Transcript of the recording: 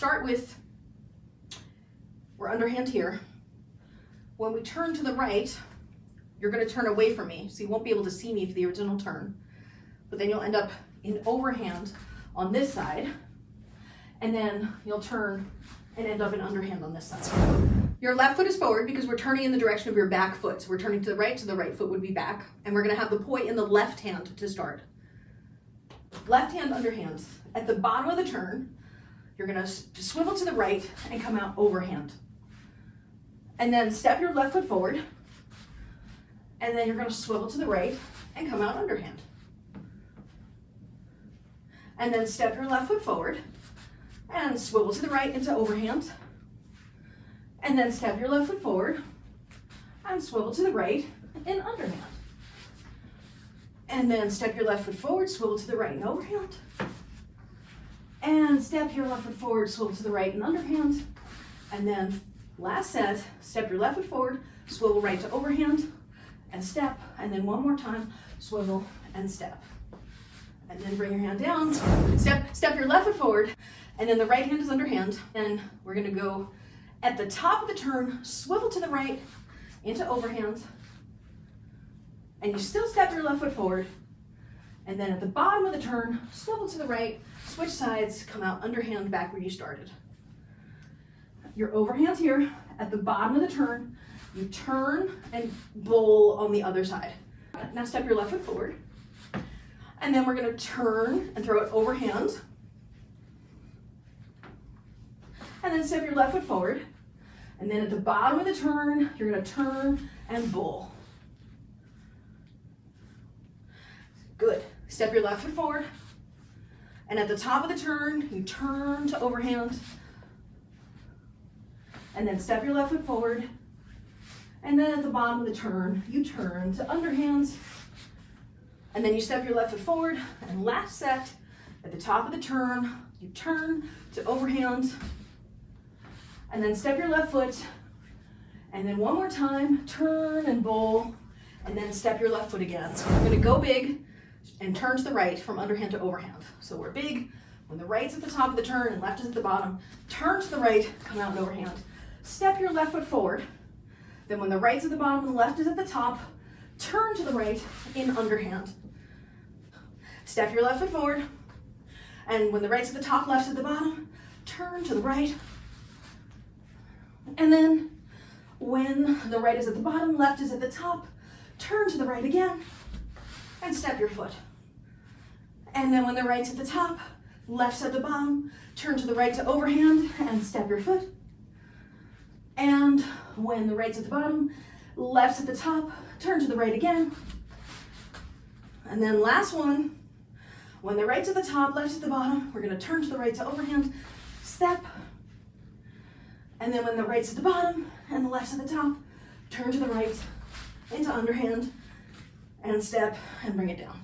start with, we're underhand here. When we turn to the right, you're going to turn away from me, so you won't be able to see me for the original turn. But then you'll end up in overhand on this side, and then you'll turn and end up in underhand on this side. Your left foot is forward because we're turning in the direction of your back foot. So we're turning to the right foot would be back, and we're going to have the poi in the left hand to start. Left hand underhand. At the bottom of the turn, you're going to swivel to the right and come out overhand. And then step your left foot forward, and then you're going to swivel to the right and come out underhand. And then step your left foot forward and swivel to the right into overhand. And then step your left foot forward and swivel to the right in underhand. And then step your left foot forward, swivel to the right in overhand. And step your left foot forward, swivel to the right in underhand. And then last set, step your left foot forward, swivel right to overhand, and step. And then one more time, swivel and step. And then bring your hand down, step your left foot forward, and then the right hand is underhand. And we're gonna go at the top of the turn, swivel to the right into overhand, and you still step your left foot forward. And then at the bottom of the turn, swivel to the right, switch sides, come out underhand back where you started. Your overhand here, at the bottom of the turn, you turn and bowl on the other side. Now step your left foot forward, and then we're gonna turn and throw it overhand. And then step your left foot forward. And then at the bottom of the turn, you're gonna turn and bowl. Good. Step your left foot forward. And at the top of the turn, you turn to overhand. And then step your left foot forward. And then at the bottom of the turn, you turn to underhands. And then you step your left foot forward. And last set, at the top of the turn, you turn to overhand. And then step your left foot, and then one more time, turn and bowl, and then step your left foot again. We're gonna go big and turn to the right from underhand to overhand. So we're big, when the right's at the top of the turn and left is at the bottom, turn to the right, come out and overhand. Step your left foot forward, then when the right's at the bottom and the left is at the top, turn to the right in underhand. Step your left foot forward, and when the right's at the top, left's at the bottom, turn to the right. And then when the right is at the bottom, left is at the top, turn to the right again and step your foot. And then when the right's at the top, left's at the bottom, turn to the right to overhand and step your foot. And when the right's at the bottom, left's at the top, turn to the right again. And then last one, when the right's at the top, left's at the bottom, we're gonna turn to the right to overhand, step. And then when the right's at the bottom and the left's at the top, turn to the right into underhand and step and bring it down.